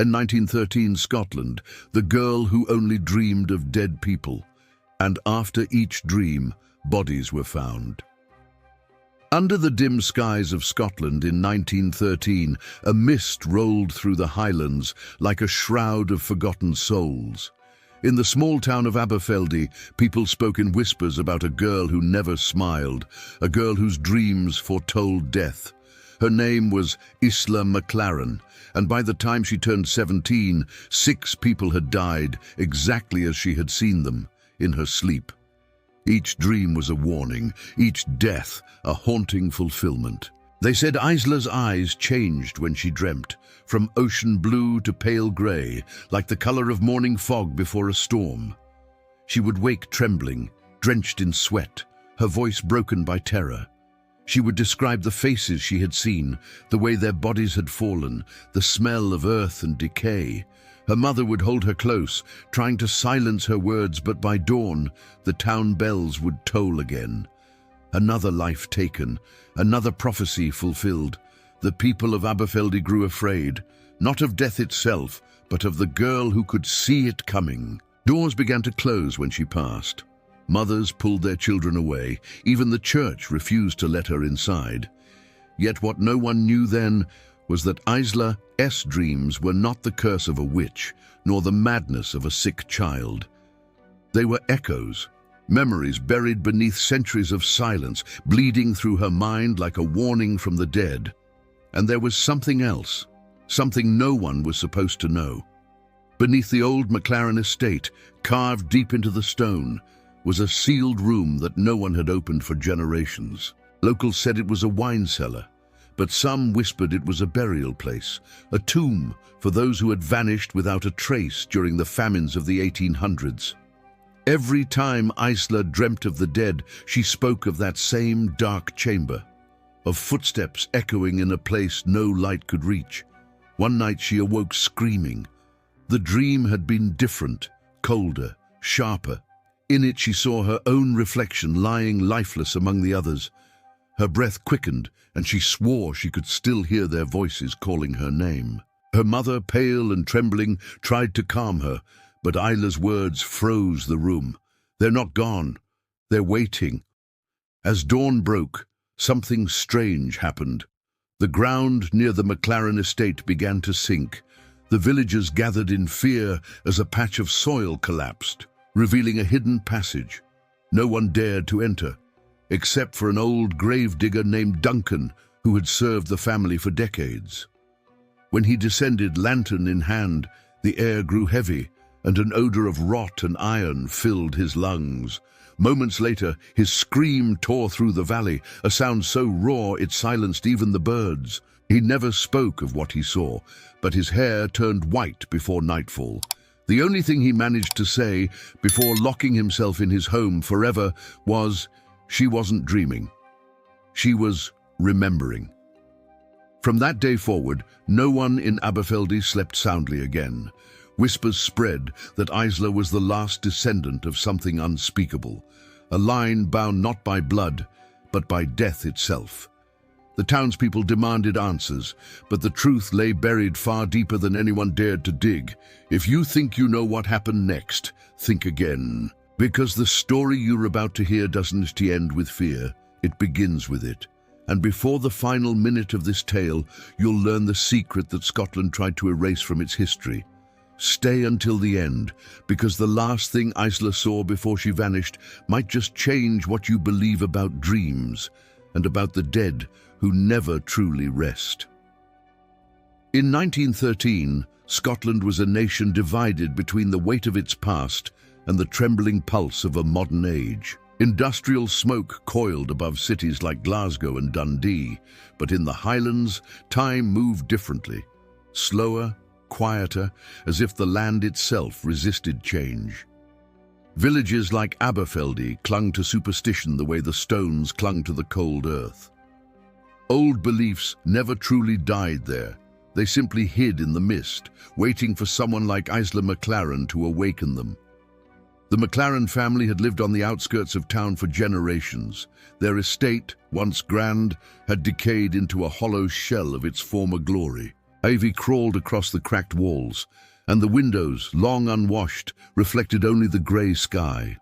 In 1913 Scotland, the girl who only dreamed of dead people, and after each dream, bodies were found. Under the dim skies of Scotland in 1913, a mist rolled through the Highlands like a shroud of forgotten souls. In the small town of Aberfeldy, people spoke in whispers about a girl who never smiled, a girl whose dreams foretold death. Her name was Isla McLaren, and by the time she turned 17, 6 people had died exactly as she had seen them, in her sleep. Each dream was a warning, each death a haunting fulfillment. They said Isla's eyes changed when she dreamt, from ocean blue to pale grey, like the colour of morning fog before a storm. She would wake trembling, drenched in sweat, her voice broken by terror. She would describe the faces she had seen, the way their bodies had fallen, the smell of earth and decay. Her mother would hold her close, trying to silence her words, but by dawn, the town bells would toll again. Another life taken, another prophecy fulfilled. The people of Aberfeldy grew afraid, not of death itself, but of the girl who could see it coming. Doors began to close when she passed. Mothers pulled their children away. Even the church refused to let her inside. Yet what no one knew then was that Isla's dreams were not the curse of a witch, nor the madness of a sick child. They were echoes, memories buried beneath centuries of silence, bleeding through her mind like a warning from the dead. And there was something else, something no one was supposed to know. Beneath the old McLaren estate, carved deep into the stone, was a sealed room that no one had opened for generations. Locals said it was a wine cellar, but some whispered it was a burial place, a tomb for those who had vanished without a trace during the famines of the 1800s. Every time Isla dreamt of the dead, she spoke of that same dark chamber, of footsteps echoing in a place no light could reach. One night she awoke screaming. The dream had been different, colder, sharper. In it she saw her own reflection lying lifeless among the others. Her breath quickened, and she swore she could still hear their voices calling her name. Her mother, pale and trembling, tried to calm her, but Isla's words froze the room. "They're not gone. They're waiting." As dawn broke, something strange happened. The ground near the McLaren estate began to sink. The villagers gathered in fear as a patch of soil collapsed, revealing a hidden passage. No one dared to enter, except for an old gravedigger named Duncan, who had served the family for decades. When he descended, lantern in hand, the air grew heavy, and an odor of rot and iron filled his lungs. Moments later, his scream tore through the valley, a sound so raw it silenced even the birds. He never spoke of what he saw, but his hair turned white before nightfall. The only thing he managed to say, before locking himself in his home forever, was, she wasn't dreaming. She was remembering. From that day forward, no one in Aberfeldy slept soundly again. Whispers spread that Isla was the last descendant of something unspeakable, a line bound not by blood, but by death itself. The townspeople demanded answers, but the truth lay buried far deeper than anyone dared to dig. If you think you know what happened next, think again. Because the story you're about to hear doesn't end with fear, it begins with it. And before the final minute of this tale, you'll learn the secret that Scotland tried to erase from its history. Stay until the end, because the last thing Isla saw before she vanished might just change what you believe about dreams and about the dead who never truly rest. In 1913, Scotland was a nation divided between the weight of its past and the trembling pulse of a modern age. Industrial smoke coiled above cities like Glasgow and Dundee, but in the Highlands, time moved differently, slower, quieter, as if the land itself resisted change. Villages like Aberfeldy clung to superstition the way the stones clung to the cold earth. Old beliefs never truly died there. They simply hid in the mist, waiting for someone like Isla McLaren to awaken them. The McLaren family had lived on the outskirts of town for generations. Their estate, once grand, had decayed into a hollow shell of its former glory. Ivy crawled across the cracked walls, and the windows, long unwashed, reflected only the grey sky.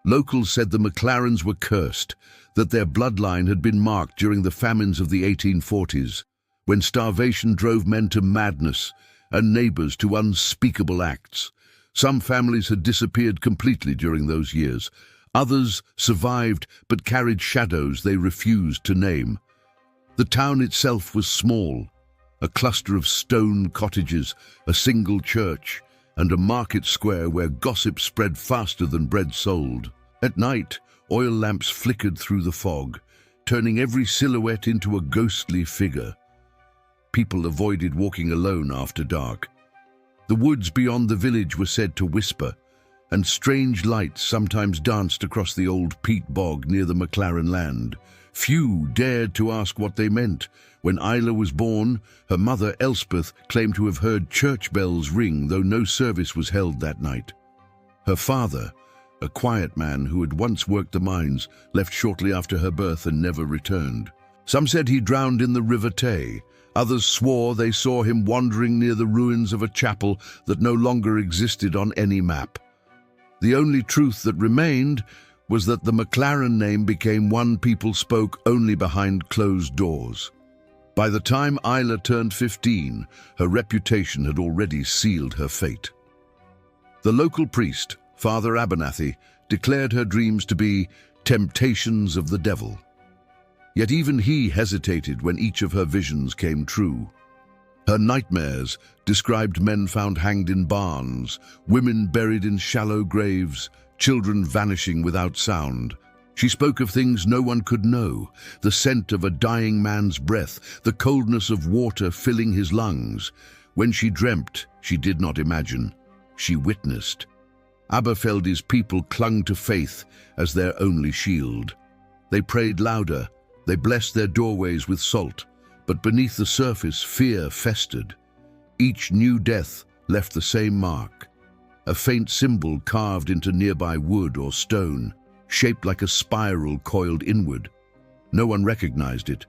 Locals said the McLarens were cursed, that their bloodline had been marked during the famines of the 1840s, when starvation drove men to madness and neighbours to unspeakable acts. Some families had disappeared completely during those years. Others survived but carried shadows they refused to name. The town itself was small, a cluster of stone cottages, a single church, and a market square where gossip spread faster than bread sold. At night, oil lamps flickered through the fog, turning every silhouette into a ghostly figure. People avoided walking alone after dark. The woods beyond the village were said to whisper, and strange lights sometimes danced across the old peat bog near the McLaren land. Few dared to ask what they meant. When Isla was born, her mother Elspeth claimed to have heard church bells ring, though no service was held that night. Her father, a quiet man who had once worked the mines, left shortly after her birth and never returned. Some said he drowned in the River Tay. Others swore they saw him wandering near the ruins of a chapel that no longer existed on any map. The only truth that remained was that the McLaren name became one people spoke only behind closed doors. By the time Isla turned 15, her reputation had already sealed her fate. The local priest, Father Abernathy, declared her dreams to be temptations of the devil. Yet even he hesitated when each of her visions came true. Her nightmares described men found hanged in barns, women buried in shallow graves, children vanishing without sound. She spoke of things no one could know, the scent of a dying man's breath, the coldness of water filling his lungs. When she dreamt, she did not imagine. She witnessed. Aberfeldy's people clung to faith as their only shield. They prayed louder, they blessed their doorways with salt, but beneath the surface fear festered. Each new death left the same mark, a faint symbol carved into nearby wood or stone, shaped like a spiral coiled inward. No one recognized it,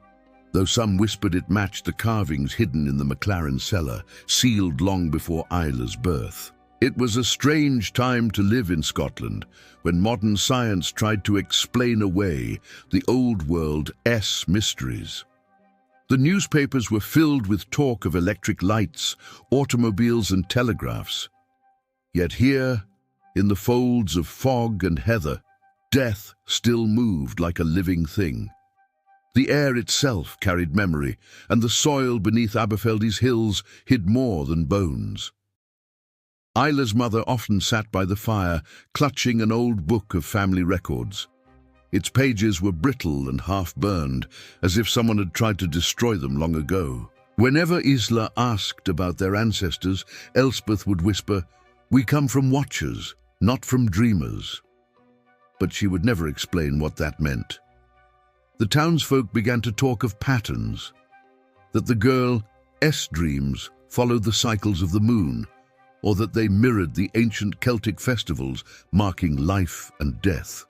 though some whispered it matched the carvings hidden in the McLaren cellar, sealed long before Isla's birth. It was a strange time to live in Scotland, when modern science tried to explain away the old world's mysteries. The newspapers were filled with talk of electric lights, automobiles and telegraphs. Yet here, in the folds of fog and heather, death still moved like a living thing. The air itself carried memory, and the soil beneath Aberfeldy's hills hid more than bones. Isla's mother often sat by the fire, clutching an old book of family records. Its pages were brittle and half-burned, as if someone had tried to destroy them long ago. Whenever Isla asked about their ancestors, Elspeth would whisper, "We come from watchers, not from dreamers." But she would never explain what that meant. The townsfolk began to talk of patterns, that the girl's dreams followed the cycles of the moon, or that they mirrored the ancient Celtic festivals marking life and death.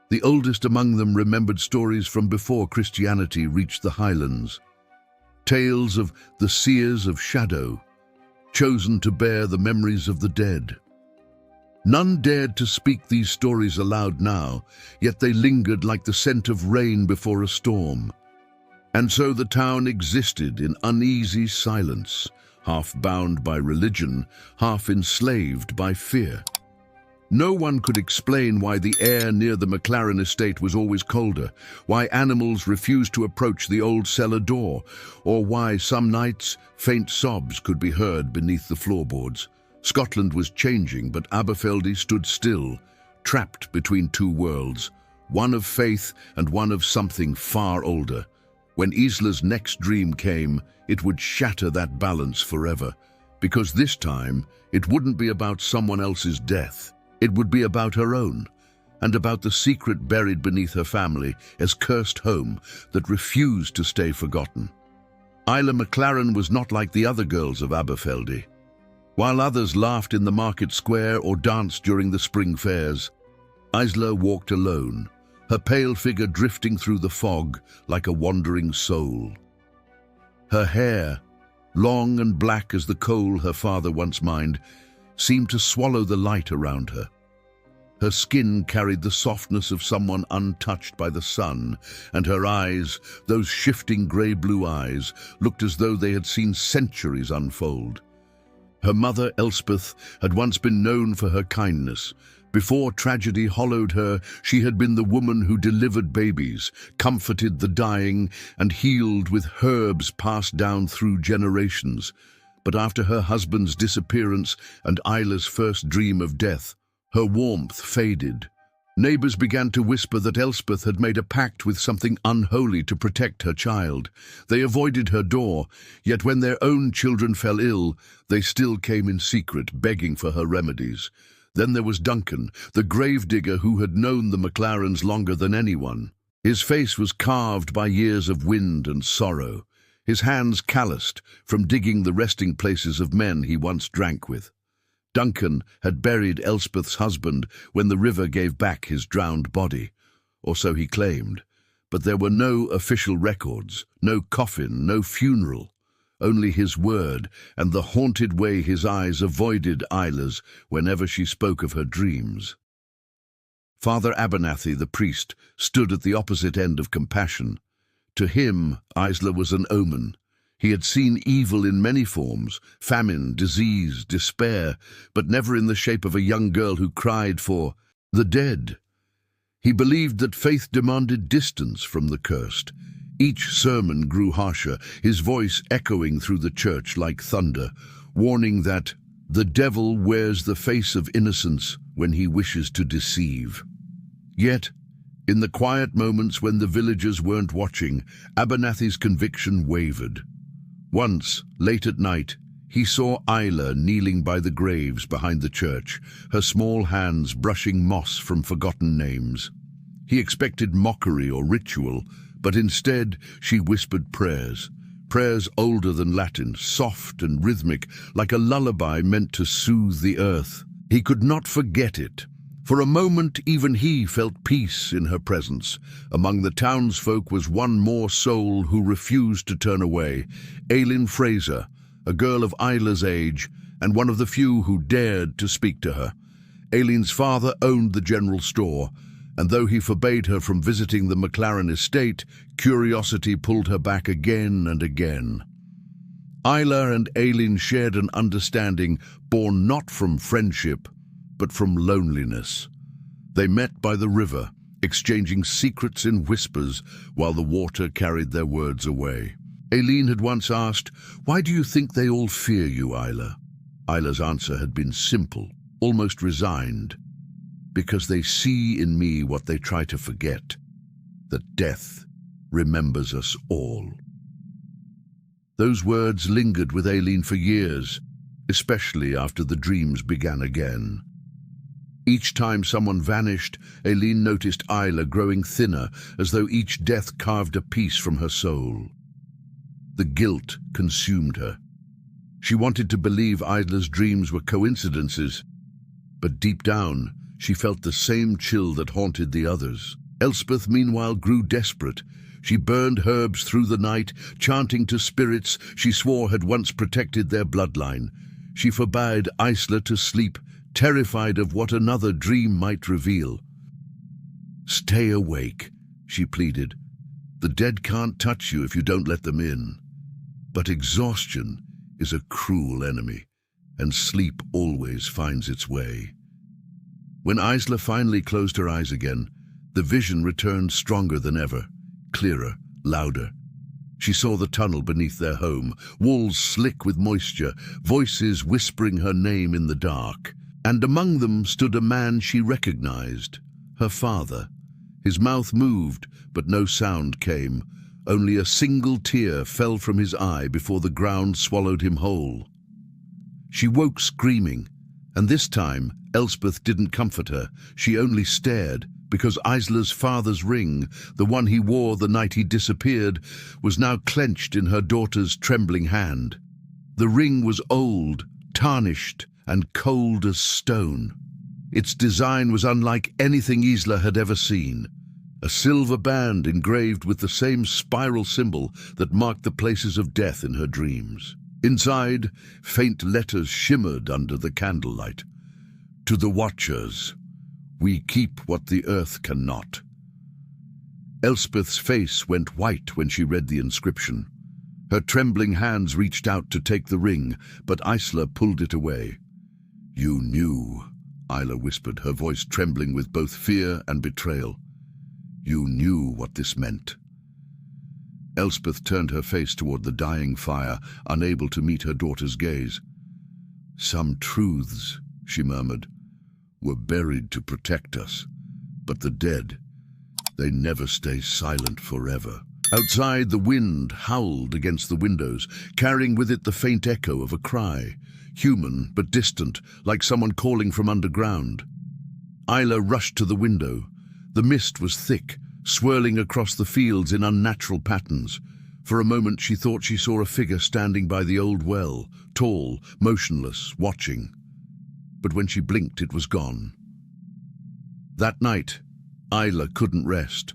The oldest among them remembered stories from before Christianity reached the Highlands, tales of the seers of shadow, chosen to bear the memories of the dead. None dared to speak these stories aloud now, yet they lingered like the scent of rain before a storm. And so the town existed in uneasy silence, half bound by religion, half enslaved by fear. No one could explain why the air near the McLaren estate was always colder, why animals refused to approach the old cellar door, or why some nights faint sobs could be heard beneath the floorboards. Scotland was changing, but Aberfeldy stood still, trapped between two worlds, one of faith and one of something far older. When Isla's next dream came, it would shatter that balance forever, because this time it wouldn't be about someone else's death. It would be about her own, and about the secret buried beneath her family as cursed home that refused to stay forgotten. Isla McLaren was not like the other girls of Aberfeldy. While others laughed in the market square or danced during the spring fairs, Isla walked alone, her pale figure drifting through the fog like a wandering soul. Her hair, long and black as the coal her father once mined, seemed to swallow the light around her. Her skin carried the softness of someone untouched by the sun, and her eyes, those shifting grey-blue eyes, looked as though they had seen centuries unfold. Her mother, Elspeth, had once been known for her kindness. Before tragedy hollowed her, she had been the woman who delivered babies, comforted the dying, and healed with herbs passed down through generations. But after her husband's disappearance and Isla's first dream of death, her warmth faded. Neighbors began to whisper that Elspeth had made a pact with something unholy to protect her child. They avoided her door, yet when their own children fell ill, they still came in secret, begging for her remedies. Then there was Duncan, the gravedigger who had known the MacLarens longer than anyone. His face was carved by years of wind and sorrow, his hands calloused from digging the resting places of men he once drank with. Duncan had buried Elspeth's husband when the river gave back his drowned body, or so he claimed, but there were no official records, no coffin, no funeral, only his word and the haunted way his eyes avoided Isla's whenever she spoke of her dreams. Father Abernathy, the priest, stood at the opposite end of compassion. To him, Isla was an omen. He had seen evil in many forms, famine, disease, despair, but never in the shape of a young girl who cried for the dead. He believed that faith demanded distance from the cursed. Each sermon grew harsher, his voice echoing through the church like thunder, warning that the devil wears the face of innocence when he wishes to deceive. Yet, in the quiet moments when the villagers weren't watching, Abernathy's conviction wavered. Once, late at night, he saw Isla kneeling by the graves behind the church, her small hands brushing moss from forgotten names. He expected mockery or ritual, but instead she whispered prayers older than Latin, soft and rhythmic, like a lullaby meant to soothe the earth. He could not forget it. For a moment even he felt peace in her presence. Among the townsfolk was one more soul who refused to turn away, Aileen Fraser, a girl of Isla's age, and one of the few who dared to speak to her. Aileen's father owned the general store, and though he forbade her from visiting the MacLaren estate, curiosity pulled her back again and again. Isla and Aileen shared an understanding born not from friendship, but from loneliness. They met by the river, exchanging secrets in whispers while the water carried their words away. Aileen had once asked, "Why do you think they all fear you, Isla?" Isla's answer had been simple, almost resigned. "Because they see in me what they try to forget, that death remembers us all." Those words lingered with Aileen for years, especially after the dreams began again. Each time someone vanished, Aileen noticed Isla growing thinner, as though each death carved a piece from her soul. The guilt consumed her. She wanted to believe Isla's dreams were coincidences, but deep down, she felt the same chill that haunted the others. Elspeth, meanwhile, grew desperate. She burned herbs through the night, chanting to spirits she swore had once protected their bloodline. She forbade Isla to sleep, terrified of what another dream might reveal. "Stay awake," she pleaded. "The dead can't touch you if you don't let them in." But exhaustion is a cruel enemy, and sleep always finds its way. When Isla finally closed her eyes again, the vision returned stronger than ever, clearer, louder. She saw the tunnel beneath their home, walls slick with moisture, voices whispering her name in the dark. And among them stood a man she recognized, her father. His mouth moved, but no sound came. Only a single tear fell from his eye before the ground swallowed him whole. She woke screaming, and this time Elspeth didn't comfort her. She only stared, because Isla's father's ring, the one he wore the night he disappeared, was now clenched in her daughter's trembling hand. The ring was old, tarnished, and cold as stone. Its design was unlike anything Isla had ever seen. A silver band engraved with the same spiral symbol that marked the places of death in her dreams. Inside, faint letters shimmered under the candlelight. To the Watchers, we keep what the earth cannot. Elspeth's face went white when she read the inscription. Her trembling hands reached out to take the ring, but Isla pulled it away. "You knew," Isla whispered, her voice trembling with both fear and betrayal. "You knew what this meant." Elspeth turned her face toward the dying fire, unable to meet her daughter's gaze. "Some truths," she murmured, "were buried to protect us, but the dead, they never stay silent forever." Outside, the wind howled against the windows, carrying with it the faint echo of a cry, human but distant, like someone calling from underground. Isla rushed to the window. The mist was thick, swirling across the fields in unnatural patterns. For a moment she thought she saw a figure standing by the old well, tall, motionless, watching. But when she blinked, it was gone. That night, Isla couldn't rest.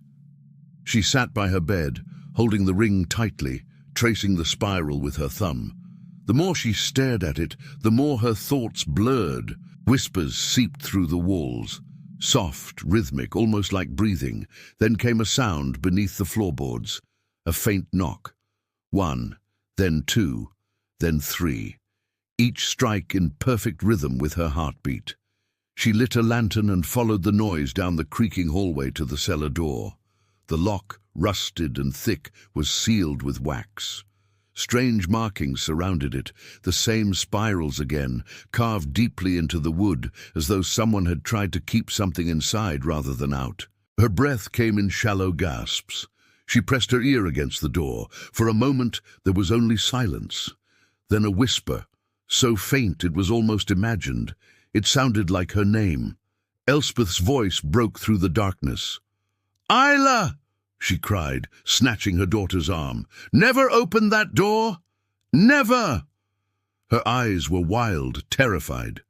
She sat by her bed, holding the ring tightly, tracing the spiral with her thumb. The more she stared at it, the more her thoughts blurred. Whispers seeped through the walls, soft, rhythmic, almost like breathing. Then came a sound beneath the floorboards, a faint knock. 1, then 2, then 3, each strike in perfect rhythm with her heartbeat. She lit a lantern and followed the noise down the creaking hallway to the cellar door. The lock, rusted and thick, was sealed with wax. Strange markings surrounded it, the same spirals again, carved deeply into the wood, as though someone had tried to keep something inside rather than out. Her breath came in shallow gasps. She pressed her ear against the door. For a moment there was only silence. Then a whisper, so faint it was almost imagined. It sounded like her name. Elspeth's voice broke through the darkness. "Isla!" she cried, snatching her daughter's arm. "Never open that door! Never!" Her eyes were wild, terrified.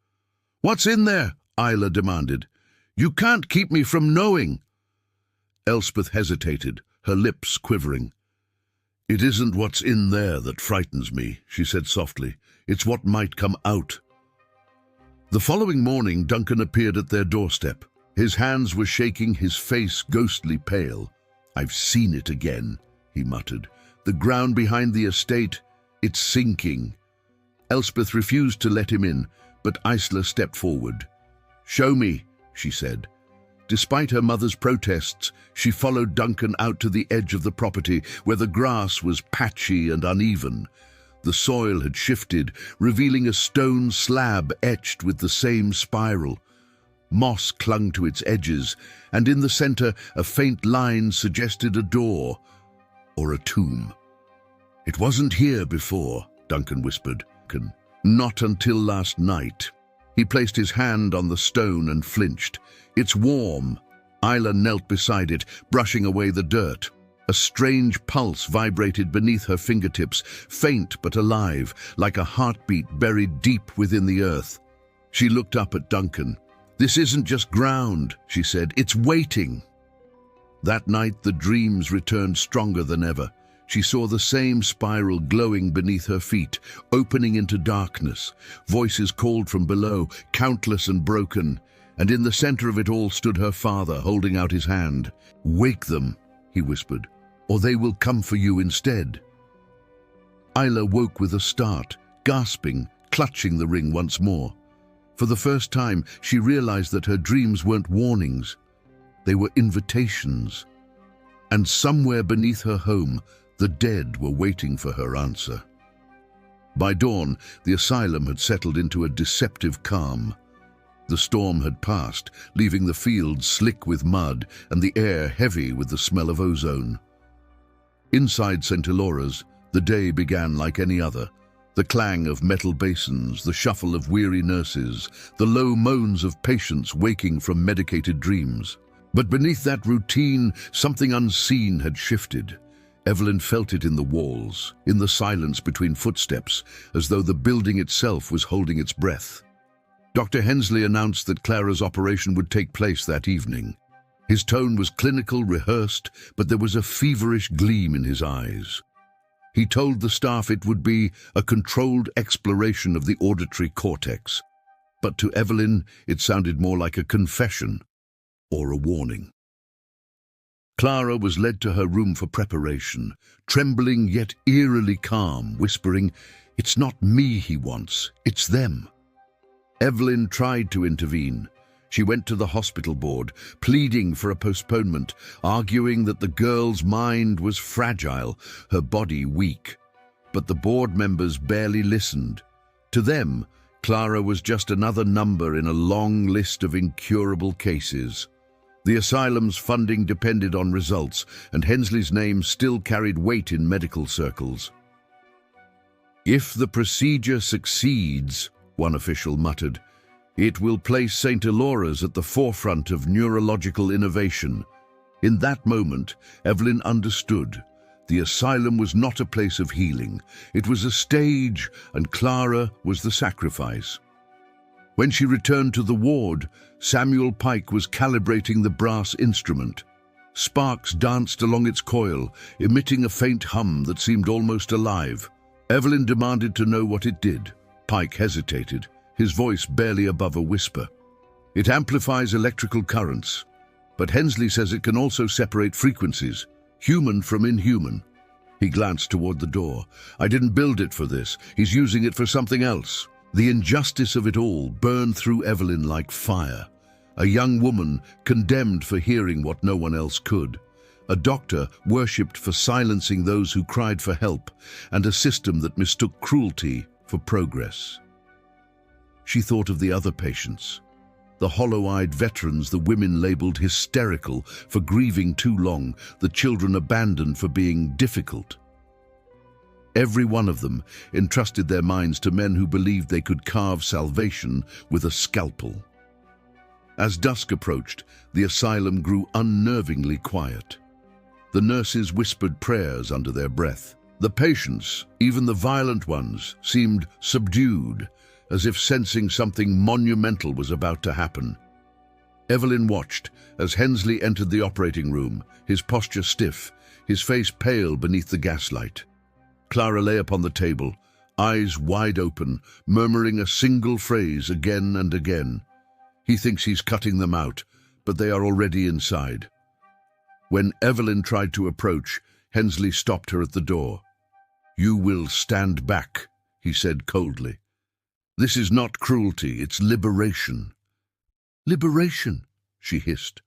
"What's in there?" Isla demanded. "You can't keep me from knowing." Elspeth hesitated, her lips quivering. "It isn't what's in there that frightens me," she said softly. "It's what might come out." The following morning, Duncan appeared at their doorstep. His hands were shaking, his face ghostly pale. "I've seen it again," he muttered. "The ground behind the estate, it's sinking." Elspeth refused to let him in, but Isla stepped forward. "Show me," she said. Despite her mother's protests, she followed Duncan out to the edge of the property, where the grass was patchy and uneven. The soil had shifted, revealing a stone slab etched with the same spiral. Moss clung to its edges, and in the center a faint line suggested a door or a tomb. "It wasn't here before," Duncan whispered. "Not until last night." He placed his hand on the stone and flinched. "It's warm." Isla knelt beside it, brushing away the dirt. A strange pulse vibrated beneath her fingertips, faint but alive, like a heartbeat buried deep within the earth. She looked up at Duncan. "This isn't just ground," she said. "It's waiting." That night the dreams returned stronger than ever. She saw the same spiral glowing beneath her feet, opening into darkness. Voices called from below, countless and broken, and in the center of it all stood her father, holding out his hand. "Wake them," he whispered, "or they will come for you instead." Isla woke with a start, gasping, clutching the ring once more. For the first time, she realized that her dreams weren't warnings. They were invitations. And somewhere beneath her home, the dead were waiting for her answer. By dawn, the asylum had settled into a deceptive calm. The storm had passed, leaving the fields slick with mud and the air heavy with the smell of ozone. Inside St. Elora's, the day began like any other. The clang of metal basins, the shuffle of weary nurses, the low moans of patients waking from medicated dreams. But beneath that routine, something unseen had shifted. Evelyn felt it in the walls, in the silence between footsteps, as though the building itself was holding its breath. Dr. Hensley announced that Clara's operation would take place that evening. His tone was clinical, rehearsed, but there was a feverish gleam in his eyes. He told the staff it would be a controlled exploration of the auditory cortex, but to Evelyn it sounded more like a confession or a warning. Clara was led to her room for preparation, trembling yet eerily calm, whispering, "It's not me he wants, it's them." Evelyn tried to intervene. She went to the hospital board, pleading for a postponement, arguing that the girl's mind was fragile, her body weak. But the board members barely listened. To them, Clara was just another number in a long list of incurable cases. The asylum's funding depended on results, and Hensley's name still carried weight in medical circles. "If the procedure succeeds," one official muttered, "it will place St. Elora's at the forefront of neurological innovation." In that moment, Evelyn understood. The asylum was not a place of healing. It was a stage, and Clara was the sacrifice. When she returned to the ward, Samuel Pike was calibrating the brass instrument. Sparks danced along its coil, emitting a faint hum that seemed almost alive. Evelyn demanded to know what it did. Pike hesitated, his voice barely above a whisper. "It amplifies electrical currents, but Hensley says it can also separate frequencies, human from inhuman." He glanced toward the door. "I didn't build it for this. He's using it for something else." The injustice of it all burned through Evelyn like fire. A young woman condemned for hearing what no one else could. A doctor worshipped for silencing those who cried for help, and a system that mistook cruelty for progress. She thought of the other patients, the hollow-eyed veterans the women labeled hysterical for grieving too long, the children abandoned for being difficult. Every one of them entrusted their minds to men who believed they could carve salvation with a scalpel. As dusk approached, the asylum grew unnervingly quiet. The nurses whispered prayers under their breath. The patients, even the violent ones, seemed subdued, as if sensing something monumental was about to happen. Evelyn watched as Hensley entered the operating room, his posture stiff, his face pale beneath the gaslight. Clara lay upon the table, eyes wide open, murmuring a single phrase again and again. He thinks he's cutting them out, but they are already inside. When Evelyn tried to approach, Hensley stopped her at the door. "You will stand back," he said coldly. "This is not cruelty, it's liberation." "Liberation?" she hissed.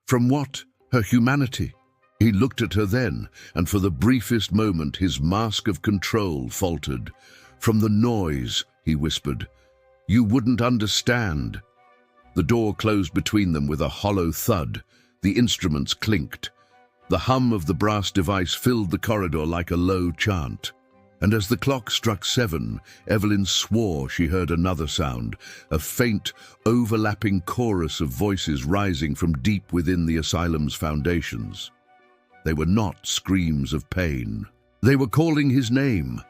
"From what? Her humanity?" He looked at her then, and for the briefest moment his mask of control faltered. "From the noise," he whispered. "You wouldn't understand." The door closed between them with a hollow thud. The instruments clinked. The hum of the brass device filled the corridor like a low chant. And as the clock struck 7, Evelyn swore she heard another sound, a faint, overlapping chorus of voices rising from deep within the asylum's foundations. They were not screams of pain. They were calling his name.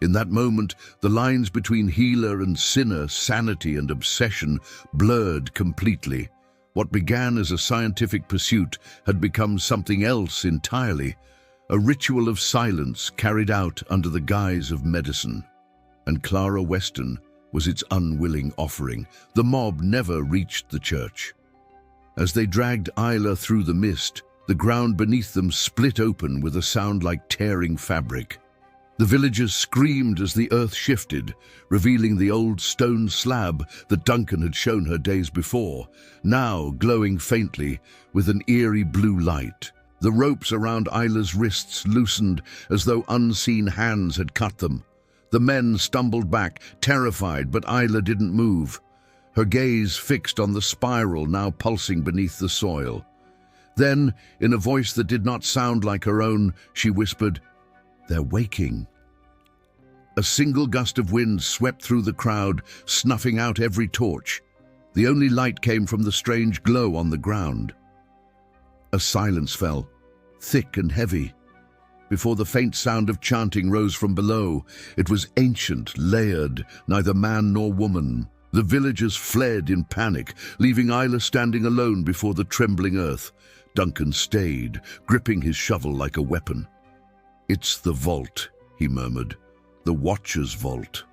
In that moment, the lines between healer and sinner, sanity and obsession, blurred completely. What began as a scientific pursuit had become something else entirely, a ritual of silence carried out under the guise of medicine. And Clara Weston was its unwilling offering. The mob never reached the church. As they dragged Isla through the mist, the ground beneath them split open with a sound like tearing fabric. The villagers screamed as the earth shifted, revealing the old stone slab that Duncan had shown her days before, now glowing faintly with an eerie blue light. The ropes around Isla's wrists loosened as though unseen hands had cut them. The men stumbled back, terrified, but Isla didn't move, her gaze fixed on the spiral now pulsing beneath the soil. Then, in a voice that did not sound like her own, she whispered, "They're waking." A single gust of wind swept through the crowd, snuffing out every torch. The only light came from the strange glow on the ground. A silence fell, thick and heavy. Before the faint sound of chanting rose from below, it was ancient, layered, neither man nor woman. The villagers fled in panic, leaving Isla standing alone before the trembling earth. Duncan stayed, gripping his shovel like a weapon. "It's the vault," he murmured. "The Watcher's vault."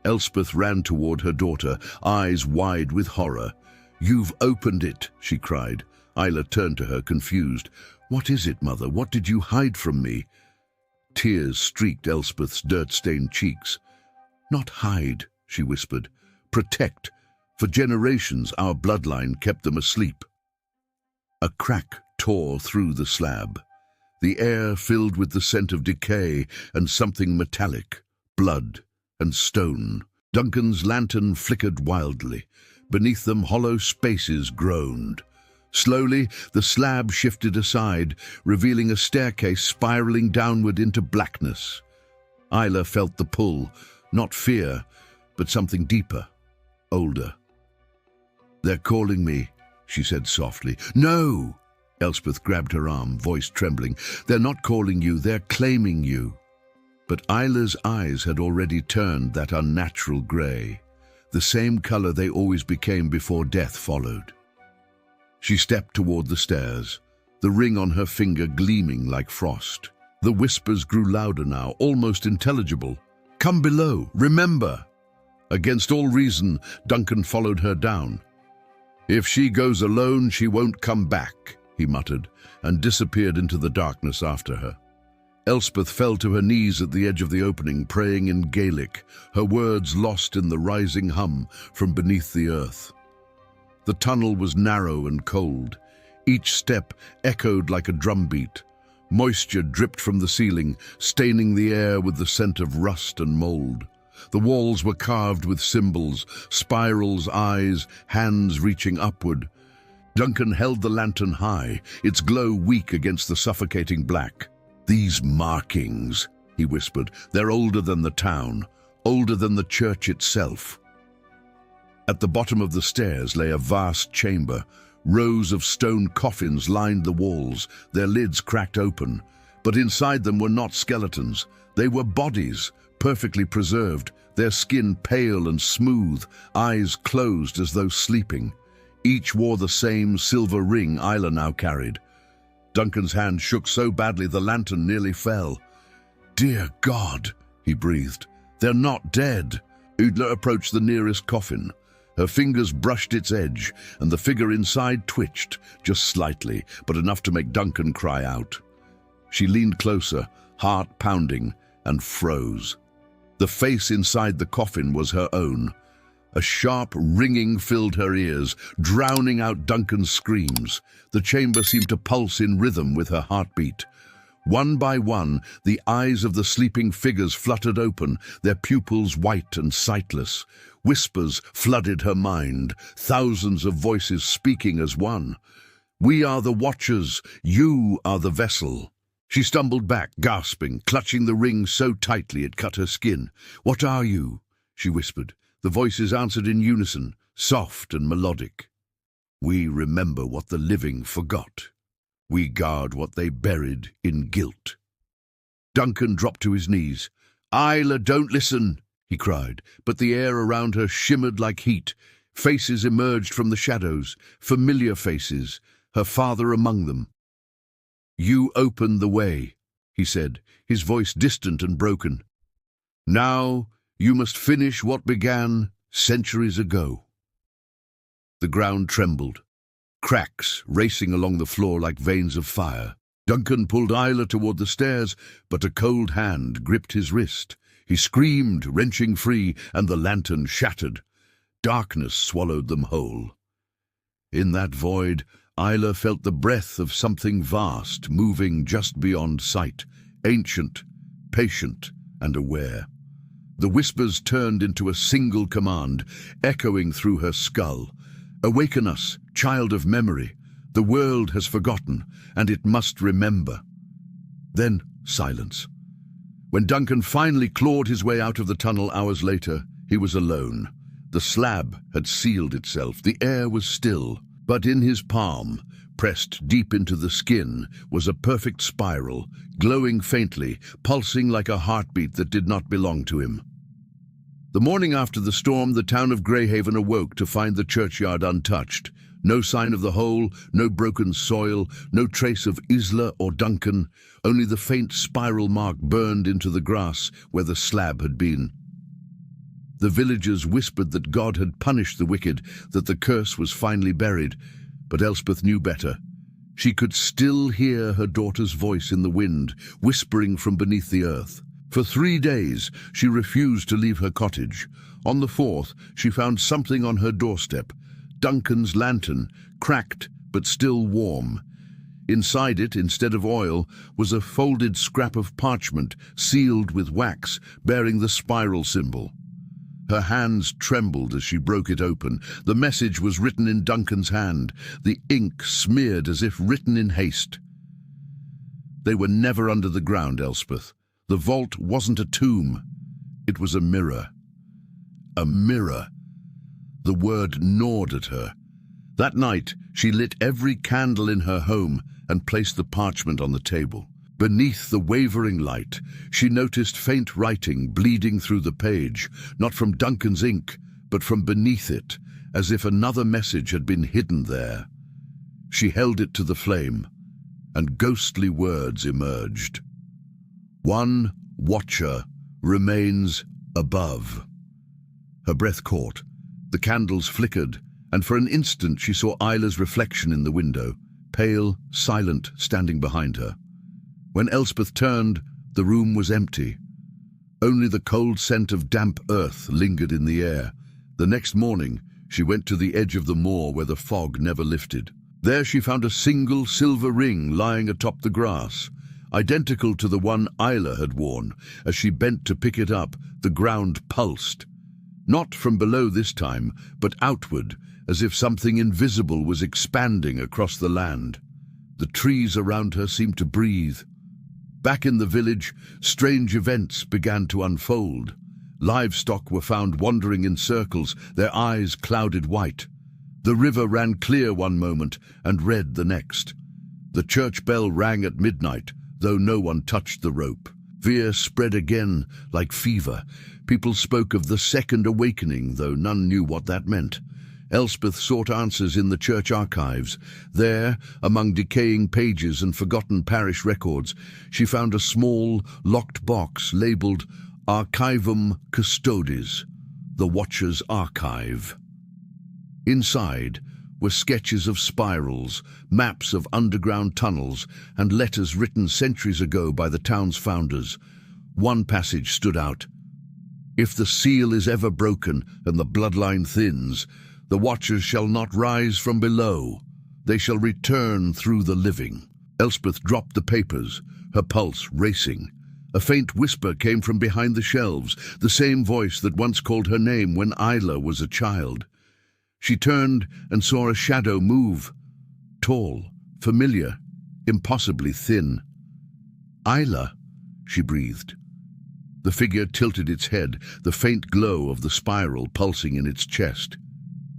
Elspeth ran toward her daughter, eyes wide with horror. "You've opened it," she cried. Isla turned to her, confused. "What is it, Mother? What did you hide from me?" Tears streaked Elspeth's dirt-stained cheeks. "Not hide," she whispered. "Protect. For generations our bloodline kept them asleep." A crack tore through the slab. The air filled with the scent of decay and something metallic, blood and stone. Duncan's lantern flickered wildly. Beneath them, hollow spaces groaned. Slowly, the slab shifted aside, revealing a staircase spiraling downward into blackness. Isla felt the pull, not fear, but something deeper, older. "They're calling me," she said softly. "No!" Elspeth grabbed her arm, voice trembling. "They're not calling you, they're claiming you." But Isla's eyes had already turned that unnatural grey, the same color they always became before death followed. She stepped toward the stairs, the ring on her finger gleaming like frost. The whispers grew louder now, almost intelligible. "Come below, remember!" Against all reason, Duncan followed her down. "If she goes alone, she won't come back," he muttered, and disappeared into the darkness after her. Elspeth fell to her knees at the edge of the opening, praying in Gaelic, her words lost in the rising hum from beneath the earth. The tunnel was narrow and cold. Each step echoed like a drumbeat. Moisture dripped from the ceiling, staining the air with the scent of rust and mold. The walls were carved with symbols, spirals, eyes, hands reaching upward. Duncan held the lantern high, its glow weak against the suffocating black. "These markings," he whispered, "they're older than the town, older than the church itself." At the bottom of the stairs lay a vast chamber. Rows of stone coffins lined the walls, their lids cracked open. But inside them were not skeletons. They were bodies, perfectly preserved, their skin pale and smooth, eyes closed as though sleeping. Each wore the same silver ring Isla now carried. Duncan's hand shook so badly the lantern nearly fell. "Dear God," he breathed, "they're not dead." Udla approached the nearest coffin. Her fingers brushed its edge, and the figure inside twitched, just slightly, but enough to make Duncan cry out. She leaned closer, heart pounding, and froze. The face inside the coffin was her own. A sharp ringing filled her ears, drowning out Duncan's screams. The chamber seemed to pulse in rhythm with her heartbeat. One by one, the eyes of the sleeping figures fluttered open, their pupils white and sightless. Whispers flooded her mind, thousands of voices speaking as one. "We are the Watchers, you are the vessel." She stumbled back, gasping, clutching the ring so tightly it cut her skin. "What are you?" she whispered. The voices answered in unison, soft and melodic. "We remember what the living forgot. We guard what they buried in guilt." Duncan dropped to his knees. "Isla, don't listen," he cried, but the air around her shimmered like heat. Faces emerged from the shadows, familiar faces, her father among them. "You opened the way," he said, his voice distant and broken. "Now you must finish what began centuries ago." The ground trembled, cracks racing along the floor like veins of fire. Duncan pulled Isla toward the stairs, but a cold hand gripped his wrist. He screamed, wrenching free, and the lantern shattered. Darkness swallowed them whole. In that void, Isla felt the breath of something vast moving just beyond sight, ancient, patient, and aware. The whispers turned into a single command, echoing through her skull. "Awaken us, child of memory. The world has forgotten, and it must remember." Then silence. When Duncan finally clawed his way out of the tunnel hours later, he was alone. The slab had sealed itself. The air was still. But in his palm, pressed deep into the skin, was a perfect spiral, glowing faintly, pulsing like a heartbeat that did not belong to him. The morning after the storm, the town of Greyhaven awoke to find the churchyard untouched. No sign of the hole, no broken soil, no trace of Isla or Duncan, only the faint spiral mark burned into the grass where the slab had been. The villagers whispered that God had punished the wicked, that the curse was finally buried, but Elspeth knew better. She could still hear her daughter's voice in the wind, whispering from beneath the earth. For 3 days, she refused to leave her cottage. On the 4th, she found something on her doorstep, Duncan's lantern, cracked but still warm. Inside it, instead of oil, was a folded scrap of parchment sealed with wax, bearing the spiral symbol. Her hands trembled as she broke it open. The message was written in Duncan's hand, the ink smeared as if written in haste. They were never under the ground, Elspeth. The vault wasn't a tomb. It was a mirror. A mirror. The word gnawed at her. That night, she lit every candle in her home and placed the parchment on the table. Beneath the wavering light, she noticed faint writing bleeding through the page, not from Duncan's ink, but from beneath it, as if another message had been hidden there. She held it to the flame, and ghostly words emerged. One watcher remains above. Her breath caught. The candles flickered, and for an instant she saw Isla's reflection in the window, pale, silent, standing behind her. When Elspeth turned, the room was empty. Only the cold scent of damp earth lingered in the air. The next morning, she went to the edge of the moor where the fog never lifted. There she found a single silver ring lying atop the grass, identical to the one Isla had worn. As she bent to pick it up, the ground pulsed. Not from below this time, but outward, as if something invisible was expanding across the land. The trees around her seemed to breathe. Back in the village, strange events began to unfold. Livestock were found wandering in circles, their eyes clouded white. The river ran clear one moment and red the next. The church bell rang at midnight, though no one touched the rope. Fear spread again like fever. People spoke of the second awakening, though none knew what that meant. Elspeth sought answers in the church archives. There, among decaying pages and forgotten parish records, she found a small, locked box labelled Archivum Custodes, the Watcher's Archive. Inside were sketches of spirals, maps of underground tunnels, and letters written centuries ago by the town's founders. One passage stood out. "If the seal is ever broken and the bloodline thins, the Watchers shall not rise from below. They shall return through the living." Elspeth dropped the papers, her pulse racing. A faint whisper came from behind the shelves, the same voice that once called her name when Isla was a child. She turned and saw a shadow move. Tall, familiar, impossibly thin. "Isla," she breathed. The figure tilted its head, the faint glow of the spiral pulsing in its chest.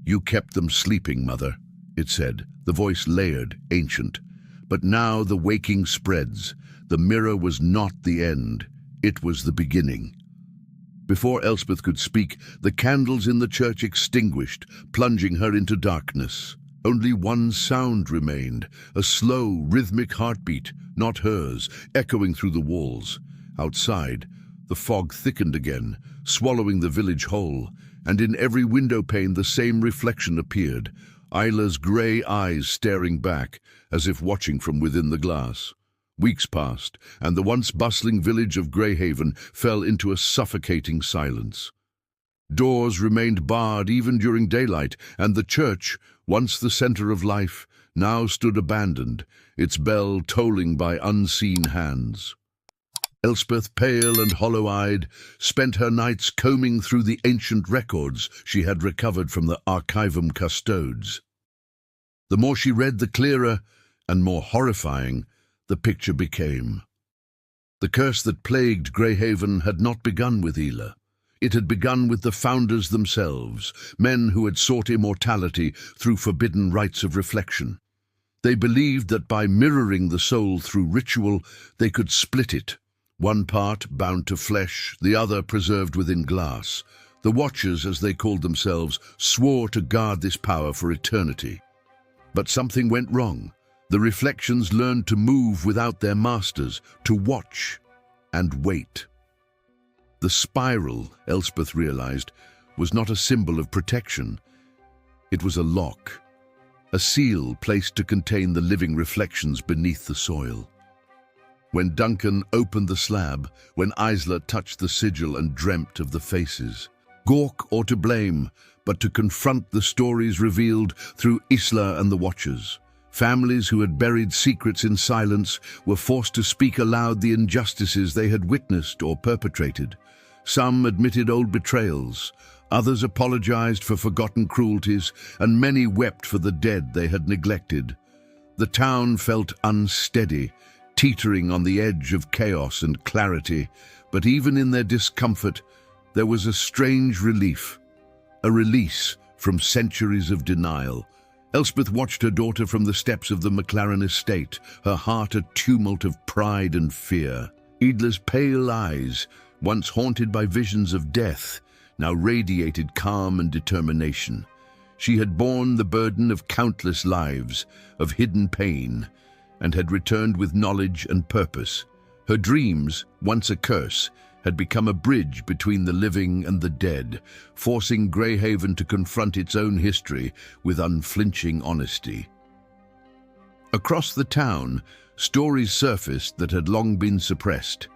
"You kept them sleeping, Mother," it said, the voice layered, ancient. But now the waking spreads. The mirror was not the end. It was the beginning. Before Elspeth could speak, the candles in the church extinguished, plunging her into darkness. Only one sound remained, a slow, rhythmic heartbeat, not hers, echoing through the walls. Outside, the fog thickened again, swallowing the village whole, and in every window pane the same reflection appeared, Isla's grey eyes staring back, as if watching from within the glass. Weeks passed, and the once bustling village of Greyhaven fell into a suffocating silence. Doors remained barred even during daylight, and the church, once the centre of life, now stood abandoned, its bell tolling by unseen hands. Elspeth, pale and hollow-eyed, spent her nights combing through the ancient records she had recovered from the Archivum Custodes. The more she read, the clearer and more horrifying the picture became. The curse that plagued Greyhaven had not begun with Isla. It had begun with the founders themselves, men who had sought immortality through forbidden rites of reflection. They believed that by mirroring the soul through ritual, they could split it, one part bound to flesh, the other preserved within glass. The Watchers, as they called themselves, swore to guard this power for eternity. But something went wrong. The reflections learned to move without their masters, to watch and wait. The spiral, Elspeth realized, was not a symbol of protection. It was a lock, a seal placed to contain the living reflections beneath the soil. When Duncan opened the slab, when Isla touched the sigil and dreamt of the faces. Gork or to blame, but to confront the stories revealed through Isla and the Watchers. Families who had buried secrets in silence were forced to speak aloud the injustices they had witnessed or perpetrated. Some admitted old betrayals, others apologized for forgotten cruelties, and many wept for the dead they had neglected. The town felt unsteady, teetering on the edge of chaos and clarity, but even in their discomfort, there was a strange relief, a release from centuries of denial. Elspeth watched her daughter from the steps of the McLaren estate, her heart a tumult of pride and fear. Isla's pale eyes, once haunted by visions of death, now radiated calm and determination. She had borne the burden of countless lives, of hidden pain, and had returned with knowledge and purpose. Her dreams, once a curse, had become a bridge between the living and the dead, forcing Greyhaven to confront its own history with unflinching honesty. Across the town, stories surfaced that had long been suppressed.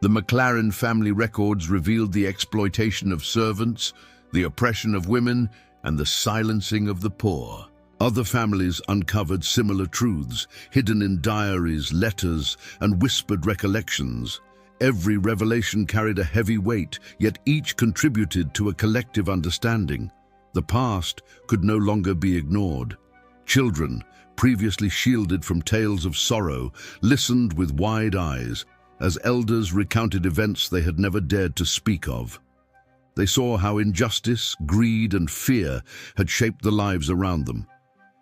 The McLaren family records revealed the exploitation of servants, the oppression of women, and the silencing of the poor. Other families uncovered similar truths, hidden in diaries, letters, and whispered recollections. Every revelation carried a heavy weight, yet each contributed to a collective understanding. The past could no longer be ignored. Children, previously shielded from tales of sorrow, listened with wide eyes as elders recounted events they had never dared to speak of. They saw how injustice, greed, and fear had shaped the lives around them.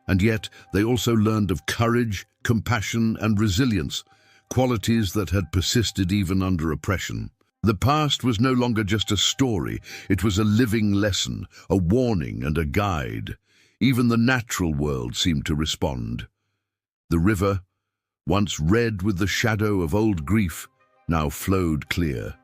And yet they also learned of courage, compassion, and resilience, qualities that had persisted even under oppression. The past was no longer just a story, it was a living lesson, a warning and a guide. Even the natural world seemed to respond. The river, once red with the shadow of old grief, now flowed clear.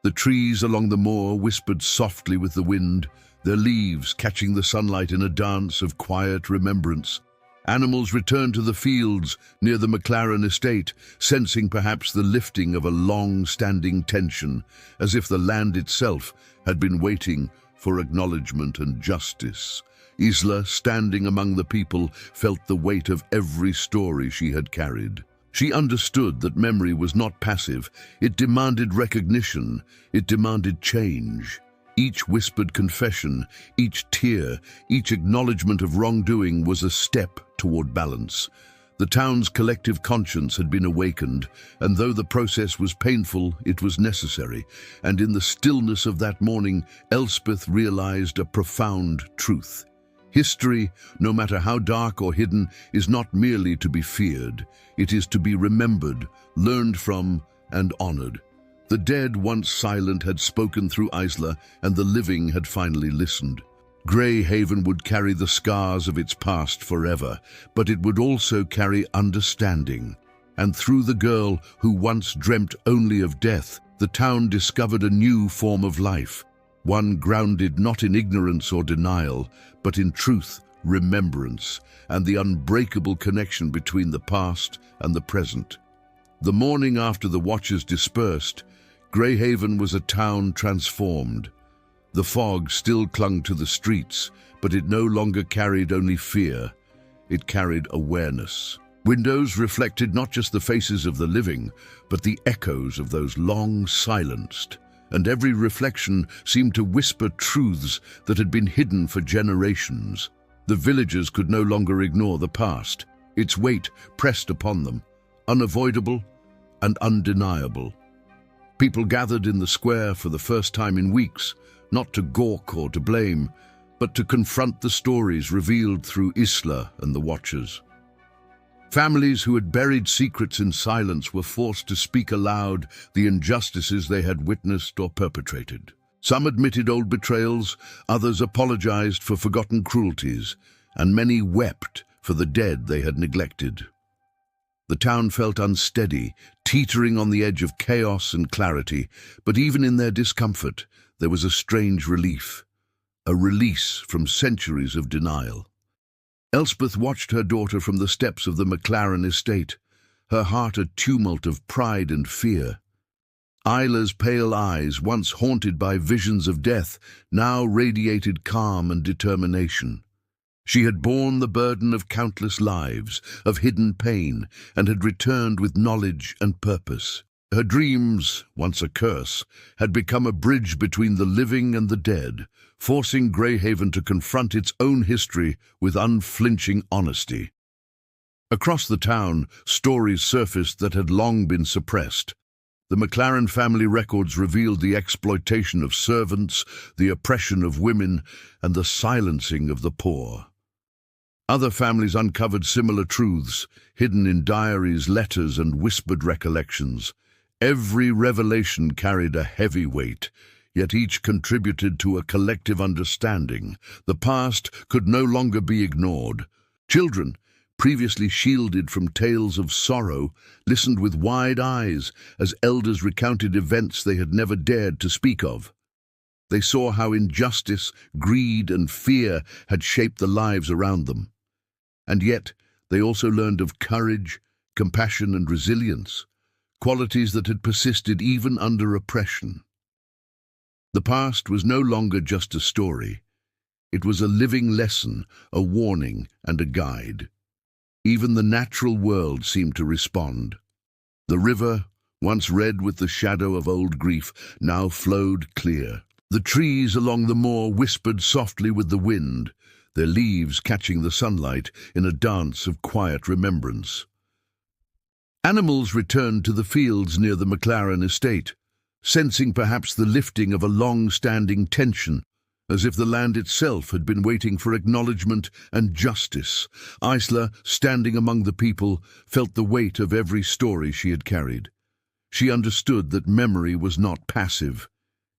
The trees along the moor whispered softly with the wind, their leaves catching the sunlight in a dance of quiet remembrance. Animals returned to the fields near the McLaren estate, sensing perhaps the lifting of a long-standing tension, as if the land itself had been waiting for acknowledgement and justice. Isla, standing among the people, felt the weight of every story she had carried. She understood that memory was not passive. It demanded recognition. It demanded change. Each whispered confession, each tear, each acknowledgement of wrongdoing was a step toward balance. The town's collective conscience had been awakened, and though the process was painful, it was necessary. And in the stillness of that morning, Elspeth realized a profound truth. History, no matter how dark or hidden, is not merely to be feared. It is to be remembered, learned from, and honored. The dead, once silent, had spoken through Isla, and the living had finally listened. Greyhaven would carry the scars of its past forever, but it would also carry understanding. And through the girl who once dreamt only of death, the town discovered a new form of life, one grounded not in ignorance or denial, but in truth, remembrance, and the unbreakable connection between the past and the present. The morning after the Watchers dispersed, Greyhaven was a town transformed. The fog still clung to the streets, but it no longer carried only fear. It carried awareness. Windows reflected not just the faces of the living, but the echoes of those long silenced. And every reflection seemed to whisper truths that had been hidden for generations. The villagers could no longer ignore the past. Its weight pressed upon them, unavoidable and undeniable. People gathered in the square for the first time in weeks, not to gawk or to blame, but to confront the stories revealed through Isla and the Watchers. Families who had buried secrets in silence were forced to speak aloud the injustices they had witnessed or perpetrated. Some admitted old betrayals, others apologized for forgotten cruelties, and many wept for the dead they had neglected. The town felt unsteady, teetering on the edge of chaos and clarity, but even in their discomfort, there was a strange relief, a release from centuries of denial. Elspeth watched her daughter from the steps of the McLaren estate, her heart a tumult of pride and fear. Isla's pale eyes, once haunted by visions of death, now radiated calm and determination. She had borne the burden of countless lives, of hidden pain, and had returned with knowledge and purpose. Her dreams, once a curse, had become a bridge between the living and the dead, forcing Greyhaven to confront its own history with unflinching honesty. Across the town, stories surfaced that had long been suppressed. The McLaren family records revealed the exploitation of servants, the oppression of women, and the silencing of the poor. Other families uncovered similar truths, hidden in diaries, letters, and whispered recollections. Every revelation carried a heavy weight, yet each contributed to a collective understanding. The past could no longer be ignored. Children, previously shielded from tales of sorrow, listened with wide eyes as elders recounted events they had never dared to speak of. They saw how injustice, greed, and fear had shaped the lives around them. And yet, they also learned of courage, compassion, and resilience, qualities that had persisted even under oppression. The past was no longer just a story. It was a living lesson, a warning, and a guide. Even the natural world seemed to respond. The river, once red with the shadow of old grief, now flowed clear. The trees along the moor whispered softly with the wind, their leaves catching the sunlight in a dance of quiet remembrance. Animals returned to the fields near the McLaren estate, sensing perhaps the lifting of a long-standing tension, as if the land itself had been waiting for acknowledgement and justice. Isla, standing among the people, felt the weight of every story she had carried. She understood that memory was not passive.